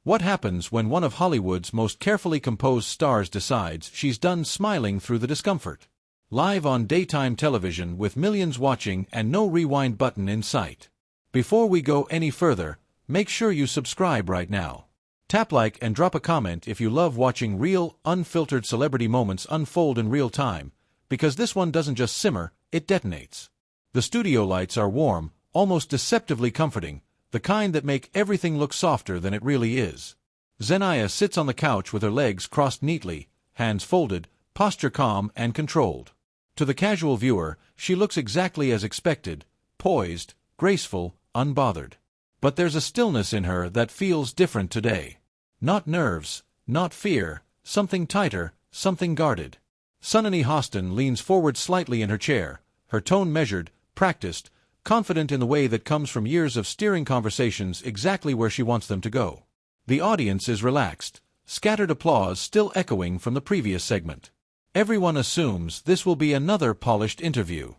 What happens when one of Hollywood's most carefully composed stars decides she's done smiling through the discomfort? Live on daytime television with millions watching and no rewind button in sight. Before we go any further, make sure you subscribe right now. Tap like and drop a comment if you love watching real, unfiltered celebrity moments unfold in real time, because this one doesn't just simmer, it detonates. The studio lights are warm, almost deceptively comforting, the kind that make everything look softer than it really is. Zendaya sits on the couch with her legs crossed neatly, hands folded, posture calm and controlled. To the casual viewer, she looks exactly as expected, poised, graceful, unbothered. But there's a stillness in her that feels different today. Not nerves, not fear, something tighter, something guarded. Sunny Hostin leans forward slightly in her chair, her tone measured, practiced, confident in the way that comes from years of steering conversations exactly where she wants them to go. The audience is relaxed, scattered applause still echoing from the previous segment. Everyone assumes this will be another polished interview.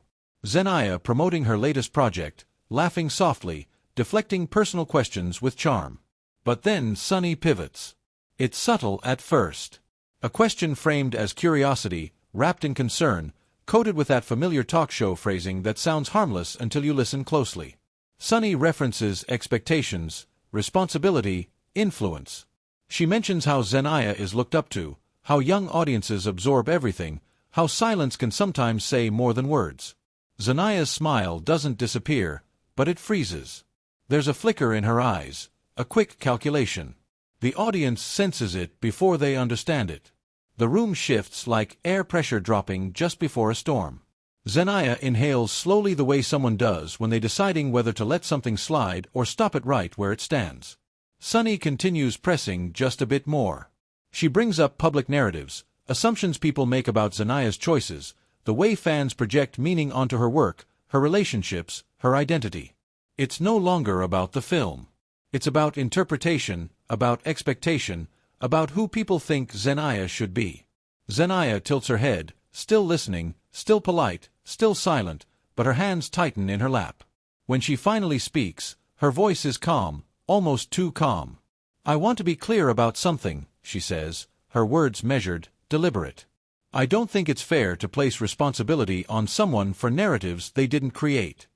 Zendaya promoting her latest project, laughing softly, deflecting personal questions with charm. But then Sunny pivots. It's subtle at first. A question framed as curiosity, wrapped in concern, coated with that familiar talk show phrasing that sounds harmless until you listen closely. Sunny references expectations, responsibility, influence. She mentions how Zendaya is looked up to, how young audiences absorb everything, how silence can sometimes say more than words. Zendaya's smile doesn't disappear, but it freezes. There's a flicker in her eyes, a quick calculation. The audience senses it before they understand it. The room shifts like air pressure dropping just before a storm. Zendaya inhales slowly the way someone does when they're deciding whether to let something slide or stop it right where it stands. Sunny continues pressing just a bit more. She brings up public narratives, assumptions people make about Zendaya's choices, the way fans project meaning onto her work, her relationships, her identity. It's no longer about the film. It's about interpretation, about expectation, about who people think Zendaya should be. Zendaya tilts her head, still listening, still polite, still silent, but her hands tighten in her lap. When she finally speaks, her voice is calm, almost too calm. I want to be clear about something, she says, her words measured, deliberate. I don't think it's fair to place responsibility on someone for narratives they didn't create.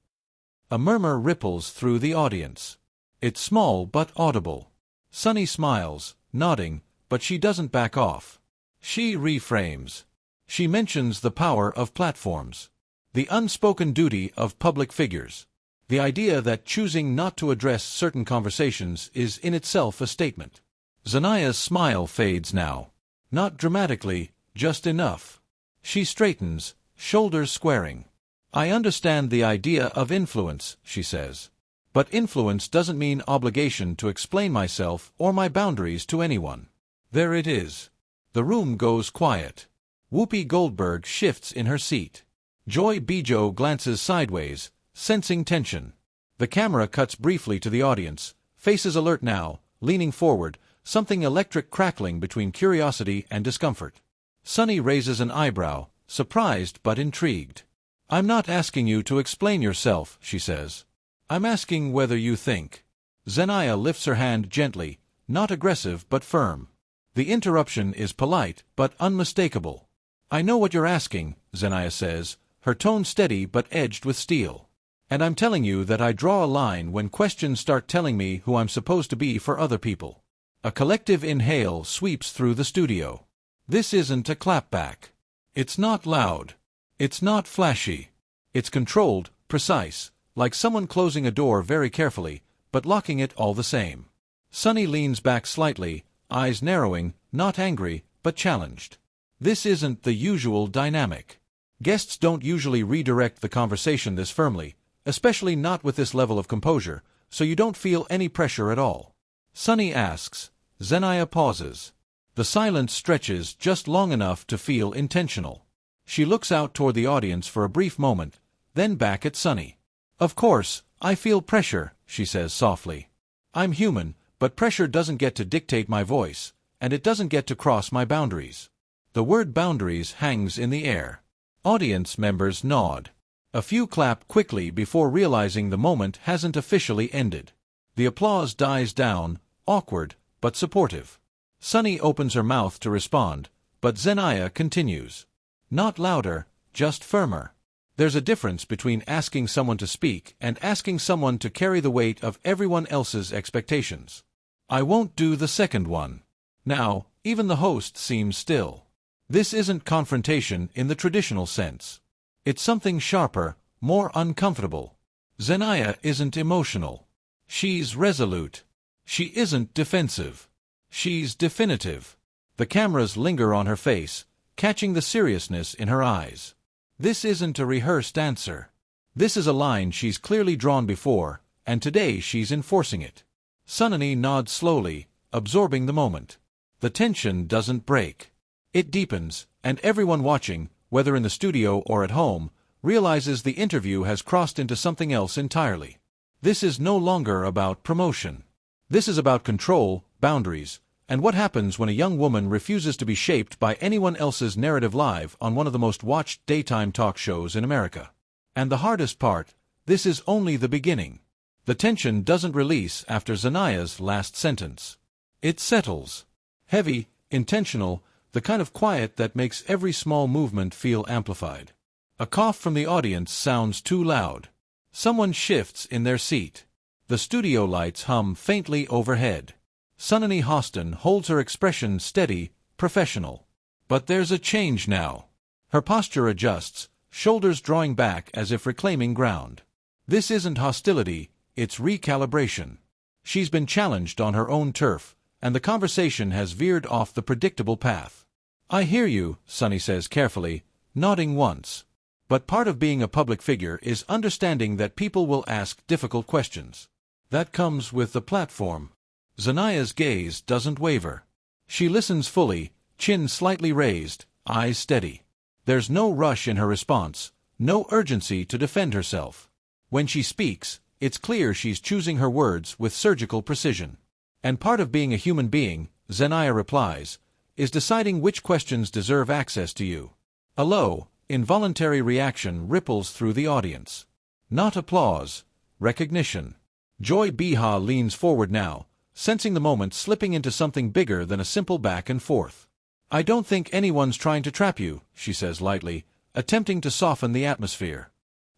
A murmur ripples through the audience. It's small but audible. Sunny smiles, nodding, but she doesn't back off. She reframes. She mentions the power of platforms. The unspoken duty of public figures. The idea that choosing not to address certain conversations is in itself a statement. Zendaya's smile fades now. Not dramatically, just enough. She straightens, shoulders squaring. I understand the idea of influence, she says. But influence doesn't mean obligation to explain myself or my boundaries to anyone. There it is. The room goes quiet. Whoopi Goldberg shifts in her seat. Joy Bijo glances sideways, sensing tension. The camera cuts briefly to the audience, faces alert now, leaning forward, something electric crackling between curiosity and discomfort. Sunny raises an eyebrow, surprised but intrigued. I'm not asking you to explain yourself, she says. I'm asking whether you think. Zendaya lifts her hand gently, not aggressive but firm. The interruption is polite but unmistakable. I know what you're asking, Zendaya says, her tone steady but edged with steel. And I'm telling you that I draw a line when questions start telling me who I'm supposed to be for other people. A collective inhale sweeps through the studio. This isn't a clapback. It's not loud. It's not flashy. It's controlled, precise, like someone closing a door very carefully, but locking it all the same. Sunny leans back slightly, eyes narrowing, not angry, but challenged. This isn't the usual dynamic. Guests don't usually redirect the conversation this firmly, especially not with this level of composure, so you don't feel any pressure at all. Sunny asks. Zendaya pauses. The silence stretches just long enough to feel intentional. She looks out toward the audience for a brief moment, then back at Sunny. Of course, I feel pressure, she says softly. I'm human, but pressure doesn't get to dictate my voice, and it doesn't get to cross my boundaries. The word boundaries hangs in the air. Audience members nod. A few clap quickly before realizing the moment hasn't officially ended. The applause dies down, awkward, but supportive. Sunny opens her mouth to respond, but Zendaya continues. Not louder, just firmer. There's a difference between asking someone to speak and asking someone to carry the weight of everyone else's expectations. I won't do the second one. Now, even the host seems still. This isn't confrontation in the traditional sense. It's something sharper, more uncomfortable. Zendaya isn't emotional. She's resolute. She isn't defensive. She's definitive. The cameras linger on her face, catching the seriousness in her eyes. This isn't a rehearsed answer. This is a line she's clearly drawn before, and today she's enforcing it. Sunny nods slowly, absorbing the moment. The tension doesn't break. It deepens, and everyone watching, whether in the studio or at home, realizes the interview has crossed into something else entirely. This is no longer about promotion. This is about control, boundaries, and what happens when a young woman refuses to be shaped by anyone else's narrative live on one of the most watched daytime talk shows in America. And the hardest part, this is only the beginning. The tension doesn't release after Zendaya's last sentence. It settles. Heavy, intentional, the kind of quiet that makes every small movement feel amplified. A cough from the audience sounds too loud. Someone shifts in their seat. The studio lights hum faintly overhead. Sunny Hostin holds her expression steady, professional. But there's a change now. Her posture adjusts, shoulders drawing back as if reclaiming ground. This isn't hostility, it's recalibration. She's been challenged on her own turf, and the conversation has veered off the predictable path. I hear you, Sunny says carefully, nodding once. But part of being a public figure is understanding that people will ask difficult questions. That comes with the platform. Zendaya's gaze doesn't waver. She listens fully, chin slightly raised, eyes steady. There's no rush in her response, no urgency to defend herself. When she speaks, it's clear she's choosing her words with surgical precision. And part of being a human being, Zendaya replies, is deciding which questions deserve access to you. A low, involuntary reaction ripples through the audience. Not applause, recognition. Joy Biha leans forward now, sensing the moment slipping into something bigger than a simple back and forth. I don't think anyone's trying to trap you, she says lightly, attempting to soften the atmosphere.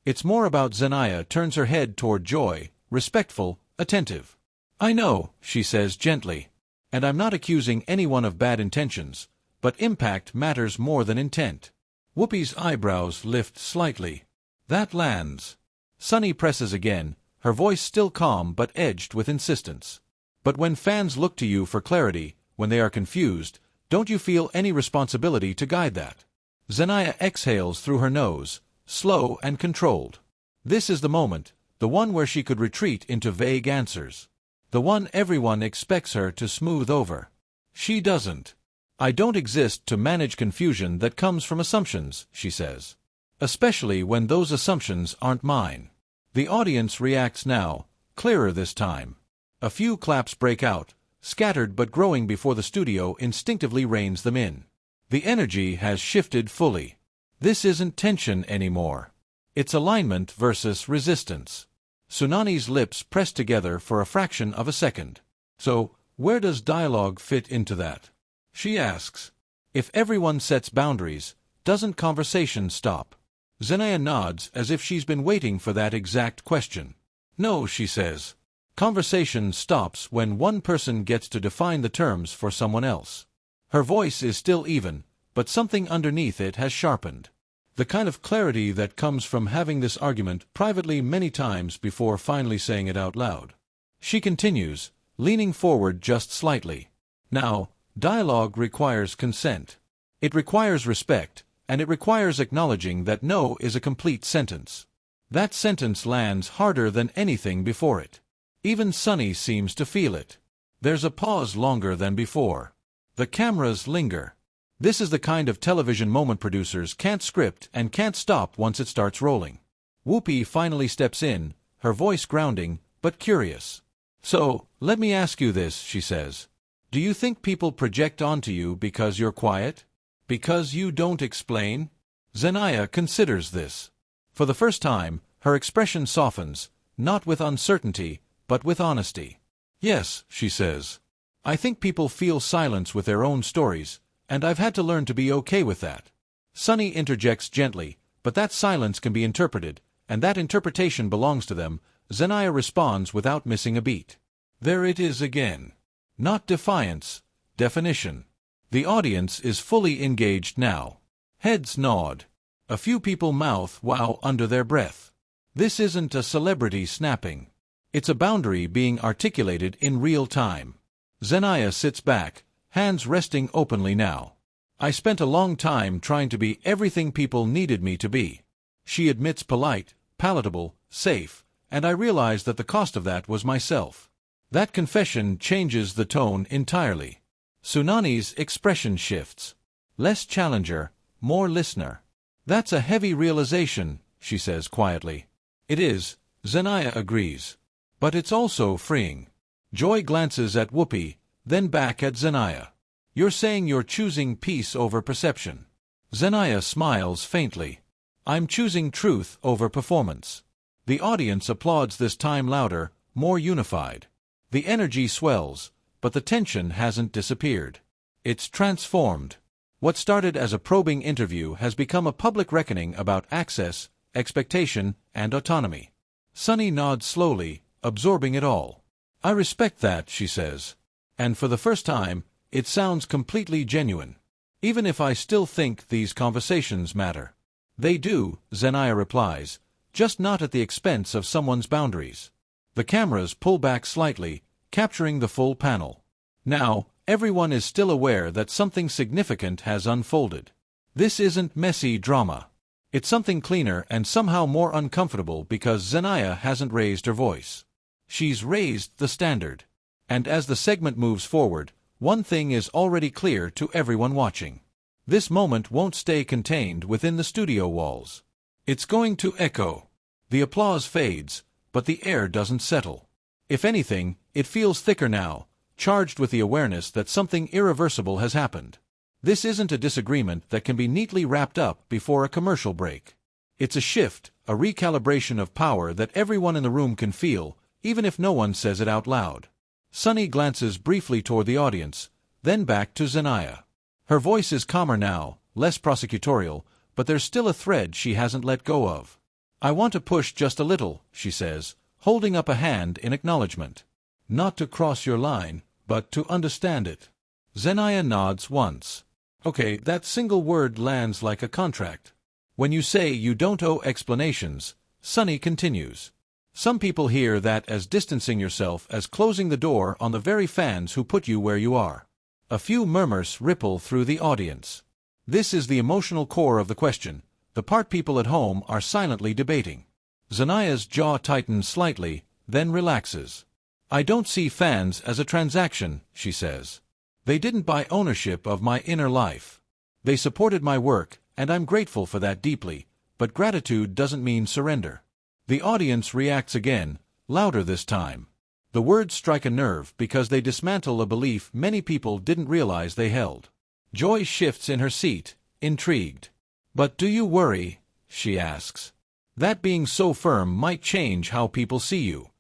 It's more about Zendaya turns her head toward Joy, respectful, attentive. I know, she says gently. And I'm not accusing anyone of bad intentions, but impact matters more than intent. Whoopi's eyebrows lift slightly. That lands. Sunny presses again, her voice still calm but edged with insistence. But when fans look to you for clarity, when they are confused, don't you feel any responsibility to guide that? Zendaya exhales through her nose, slow and controlled. This is the moment, the one where she could retreat into vague answers. The one everyone expects her to smooth over. She doesn't. I don't exist to manage confusion that comes from assumptions, she says. Especially when those assumptions aren't mine. The audience reacts now, clearer this time. A few claps break out, scattered but growing before the studio instinctively reins them in. The energy has shifted fully. This isn't tension anymore. It's alignment versus resistance. Sunani's lips press together for a fraction of a second. So, where does dialogue fit into that? She asks. If everyone sets boundaries, doesn't conversation stop? Zendaya nods as if she's been waiting for that exact question. No, she says. Conversation stops when one person gets to define the terms for someone else. Her voice is still even, but something underneath it has sharpened. The kind of clarity that comes from having this argument privately many times before finally saying it out loud. She continues, leaning forward just slightly. Now, dialogue requires consent. It requires respect, and it requires acknowledging that no is a complete sentence. That sentence lands harder than anything before it. Even Sunny seems to feel it. There's a pause longer than before. The cameras linger. This is the kind of television moment producers can't script and can't stop once it starts rolling. Whoopi finally steps in, her voice grounding, but curious. So, let me ask you this, she says. Do you think people project onto you because you're quiet? Because you don't explain? Zendaya considers this. For the first time, her expression softens, not with uncertainty, but with honesty. Yes, she says. I think people feel silence with their own stories, and I've had to learn to be okay with that. Sunny interjects gently, but that silence can be interpreted, and that interpretation belongs to them. Zendaya responds without missing a beat. There it is again. Not defiance, definition. The audience is fully engaged now. Heads nod. A few people mouth wow under their breath. This isn't a celebrity snapping. It's a boundary being articulated in real time. Zendaya sits back, hands resting openly now. I spent a long time trying to be everything people needed me to be. She admits polite, palatable, safe, and I realized that the cost of that was myself. That confession changes the tone entirely. Tsunani's expression shifts. Less challenger, more listener. That's a heavy realization, she says quietly. It is, Zendaya agrees. But it's also freeing. Joy glances at Whoopi, then back at Zendaya. You're saying you're choosing peace over perception. Zendaya smiles faintly. I'm choosing truth over performance. The audience applauds this time louder, more unified. The energy swells, but the tension hasn't disappeared. It's transformed. What started as a probing interview has become a public reckoning about access, expectation, and autonomy. Sunny nods slowly, absorbing it all. I respect that, she says. And for the first time, it sounds completely genuine. Even if I still think these conversations matter. They do, Zendaya replies, just not at the expense of someone's boundaries. The cameras pull back slightly, capturing the full panel. Now, everyone is still aware that something significant has unfolded. This isn't messy drama. It's something cleaner and somehow more uncomfortable because Zendaya hasn't raised her voice. She's raised the standard. And as the segment moves forward, one thing is already clear to everyone watching. This moment won't stay contained within the studio walls. It's going to echo. The applause fades, but the air doesn't settle. If anything, it feels thicker now, charged with the awareness that something irreversible has happened. This isn't a disagreement that can be neatly wrapped up before a commercial break. It's a shift, a recalibration of power that everyone in the room can feel, even if no one says it out loud. Sunny glances briefly toward the audience, then back to Zendaya. Her voice is calmer now, less prosecutorial, but there's still a thread she hasn't let go of. I want to push just a little, she says, holding up a hand in acknowledgement. Not to cross your line, but to understand it. Zendaya nods once. Okay, that single word lands like a contract. When you say you don't owe explanations, Sunny continues. Some people hear that as distancing yourself, as closing the door on the very fans who put you where you are. A few murmurs ripple through the audience. This is the emotional core of the question, the part people at home are silently debating. Zendaya's jaw tightens slightly, then relaxes. I don't see fans as a transaction, she says. They didn't buy ownership of my inner life. They supported my work, and I'm grateful for that deeply, but gratitude doesn't mean surrender. The audience reacts again, louder this time. The words strike a nerve because they dismantle a belief many people didn't realize they held. Joy shifts in her seat, intrigued. But do you worry, she asks. That being so firm might change how people see you.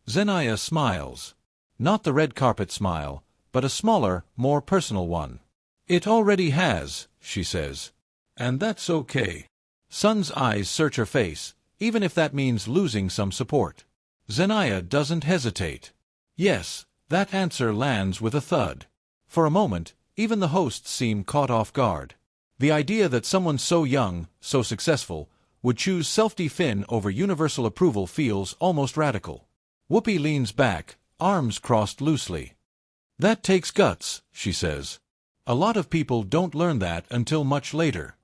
Zendaya smiles. Not the red carpet smile, but a smaller, more personal one. It already has, she says. And that's okay. Sun's eyes search her face, even if that means losing some support. Zendaya doesn't hesitate. Yes, that answer lands with a thud. For a moment, even the hosts seem caught off guard. The idea that someone so young, so successful, would choose self-defin over universal approval feels almost radical. Whoopi leans back, arms crossed loosely. That takes guts, she says. A lot of people don't learn that until much later.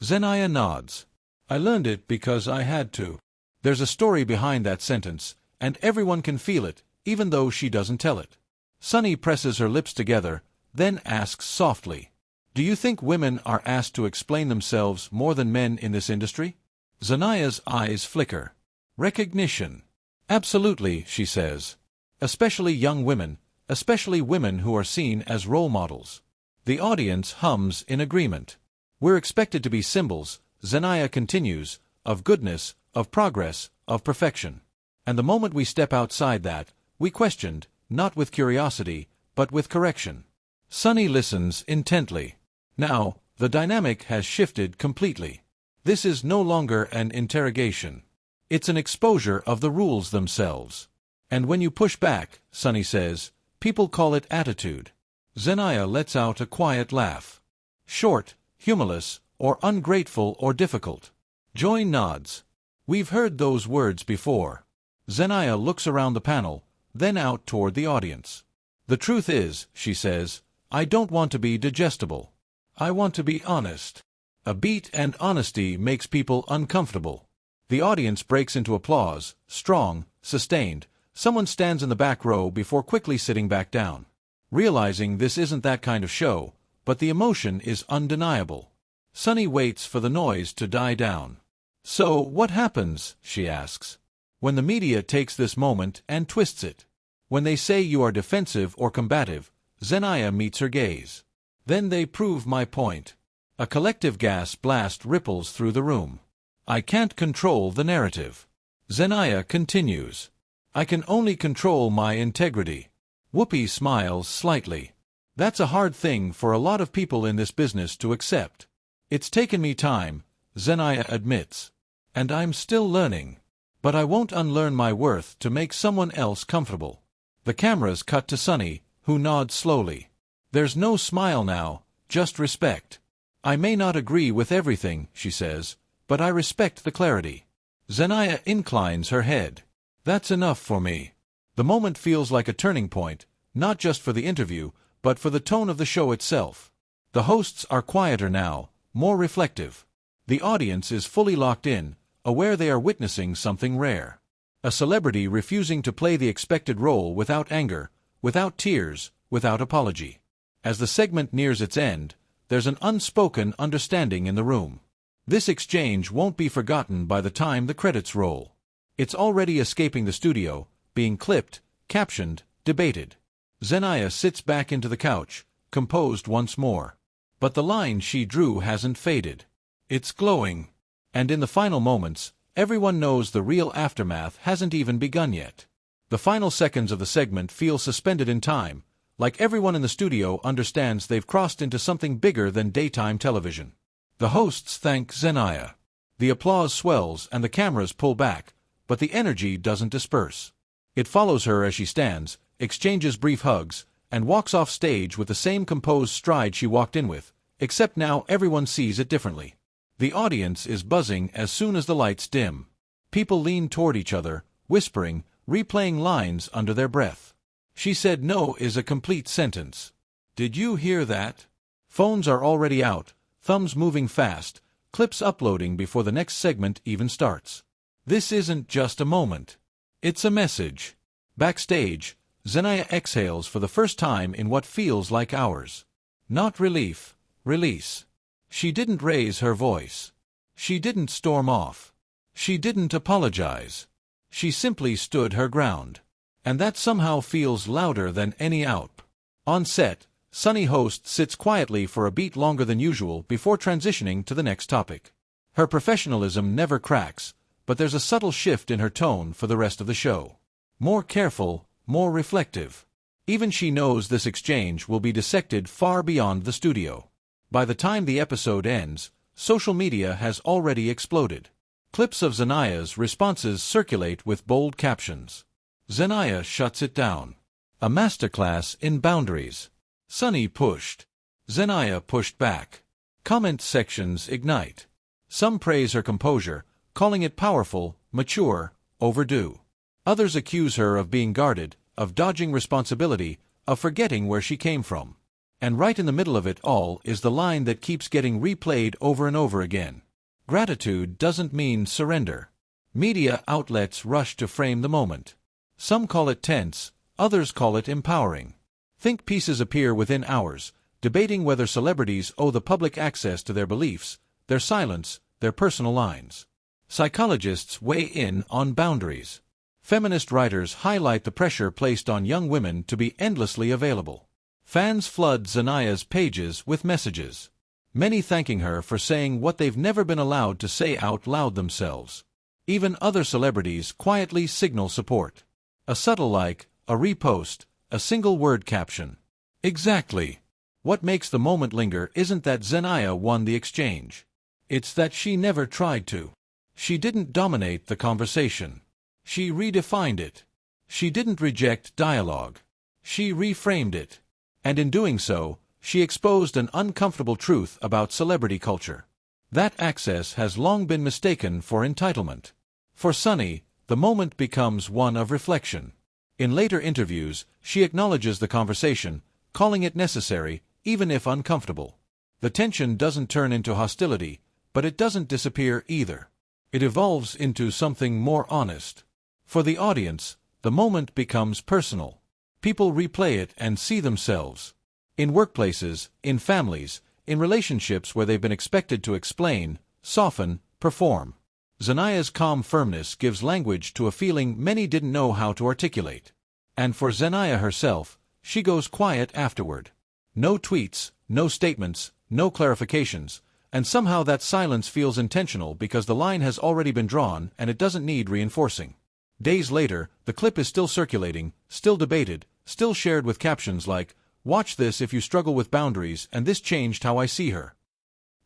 Zendaya nods. I learned it because I had to. There's a story behind that sentence, and everyone can feel it, even though she doesn't tell it. Sunny presses her lips together, then asks softly, do you think women are asked to explain themselves more than men in this industry? Zendaya's eyes flicker. Recognition. Absolutely, she says. Especially young women, especially women who are seen as role models. The audience hums in agreement. We're expected to be symbols, Zendaya continues, of goodness, of progress, of perfection. And the moment we step outside that, we questioned, not with curiosity, but with correction. Sunny listens intently. Now, the dynamic has shifted completely. This is no longer an interrogation. It's an exposure of the rules themselves. And when you push back, Sunny says, people call it attitude. Zendaya lets out a quiet laugh. Short, humorless, or ungrateful or difficult. Joy nods. We've heard those words before. Zendaya looks around the panel, then out toward the audience. The truth is, she says, I don't want to be digestible. I want to be honest. A beat and honesty makes people uncomfortable. The audience breaks into applause, strong, sustained. Someone stands in the back row before quickly sitting back down. Realizing this isn't that kind of show, but the emotion is undeniable. Sunny waits for the noise to die down. So, what happens, she asks, when the media takes this moment and twists it? When they say you are defensive or combative, Zendaya meets her gaze. Then they prove my point. A collective gas blast ripples through the room. I can't control the narrative. Zendaya continues. I can only control my integrity. Whoopi smiles slightly. That's a hard thing for a lot of people in this business to accept. It's taken me time, Zendaya admits. And I'm still learning. But I won't unlearn my worth to make someone else comfortable. The cameras cut to Sunny, who nods slowly. There's no smile now, just respect. I may not agree with everything, she says, but I respect the clarity. Zendaya inclines her head. That's enough for me. The moment feels like a turning point, not just for the interview, but for the tone of the show itself. The hosts are quieter now, more reflective. The audience is fully locked in, aware they are witnessing something rare. A celebrity refusing to play the expected role without anger, without tears, without apology. As the segment nears its end, there's an unspoken understanding in the room. This exchange won't be forgotten by the time the credits roll. It's already escaping the studio, being clipped, captioned, debated. Zendaya sits back into the couch, composed once more. But the line she drew hasn't faded. It's glowing. And in the final moments, everyone knows the real aftermath hasn't even begun yet. The final seconds of the segment feel suspended in time, like everyone in the studio understands they've crossed into something bigger than daytime television. The hosts thank Zendaya. The applause swells and the cameras pull back, but the energy doesn't disperse. It follows her as she stands, exchanges brief hugs, and walks off stage with the same composed stride she walked in with, except now everyone sees it differently. The audience is buzzing as soon as the lights dim. People lean toward each other, whispering, replaying lines under their breath. She said no is a complete sentence. Did you hear that? Phones are already out, thumbs moving fast, clips uploading before the next segment even starts. This isn't just a moment. It's a message. Backstage, Zendaya exhales for the first time in what feels like hours. Not relief, release. She didn't raise her voice. She didn't storm off. She didn't apologize. She simply stood her ground. And that somehow feels louder than any outp. On set, Sunny Host sits quietly for a beat longer than usual before transitioning to the next topic. Her professionalism never cracks, but there's a subtle shift in her tone for the rest of the show. More careful, more reflective. Even she knows this exchange will be dissected far beyond the studio. By the time the episode ends, social media has already exploded. Clips of Zendaya's responses circulate with bold captions. Zendaya shuts it down. A masterclass in boundaries. Sunny pushed. Zendaya pushed back. Comment sections ignite. Some praise her composure, calling it powerful, mature, overdue. Others accuse her of being guarded, of dodging responsibility, of forgetting where she came from. And right in the middle of it all is the line that keeps getting replayed over and over again. Gratitude doesn't mean surrender. Media outlets rush to frame the moment. Some call it tense, others call it empowering. Think pieces appear within hours, debating whether celebrities owe the public access to their beliefs, their silence, their personal lines. Psychologists weigh in on boundaries. Feminist writers highlight the pressure placed on young women to be endlessly available. Fans flood Zendaya's pages with messages. Many thanking her for saying what they've never been allowed to say out loud themselves. Even other celebrities quietly signal support. A subtle like, a repost, a single word caption. Exactly. What makes the moment linger isn't that Zendaya won the exchange. It's that she never tried to. She didn't dominate the conversation. She redefined it. She didn't reject dialogue. She reframed it. And in doing so, she exposed an uncomfortable truth about celebrity culture. That access has long been mistaken for entitlement. For Sunny, the moment becomes one of reflection. In later interviews, she acknowledges the conversation, calling it necessary, even if uncomfortable. The tension doesn't turn into hostility, but it doesn't disappear either. It evolves into something more honest. For the audience, the moment becomes personal. People replay it and see themselves. In workplaces, in families, in relationships where they've been expected to explain, soften, perform. Zendaya's calm firmness gives language to a feeling many didn't know how to articulate. And for Zendaya herself, she goes quiet afterward. No tweets, no statements, no clarifications, and somehow that silence feels intentional because the line has already been drawn and it doesn't need reinforcing. Days later, the clip is still circulating, still debated, still shared with captions like, "Watch this if you struggle with boundaries, and this changed how I see her."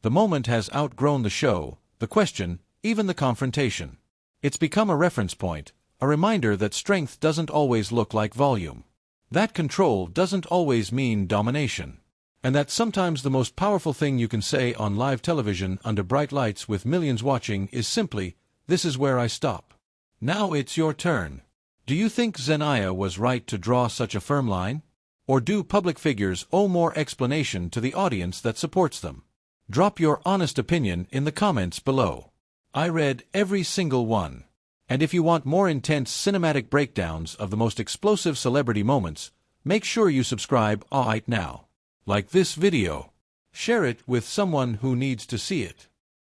The moment has outgrown the show, the question, even the confrontation. It's become a reference point, a reminder that strength doesn't always look like volume. That control doesn't always mean domination. And that sometimes the most powerful thing you can say on live television under bright lights with millions watching is simply, "This is where I stop. Now it's your turn." Do you think Zendaya was right to draw such a firm line? Or do public figures owe more explanation to the audience that supports them? Drop your honest opinion in the comments below. I read every single one. And if you want more intense cinematic breakdowns of the most explosive celebrity moments, make sure you subscribe right now. Like this video. Share it with someone who needs to see it.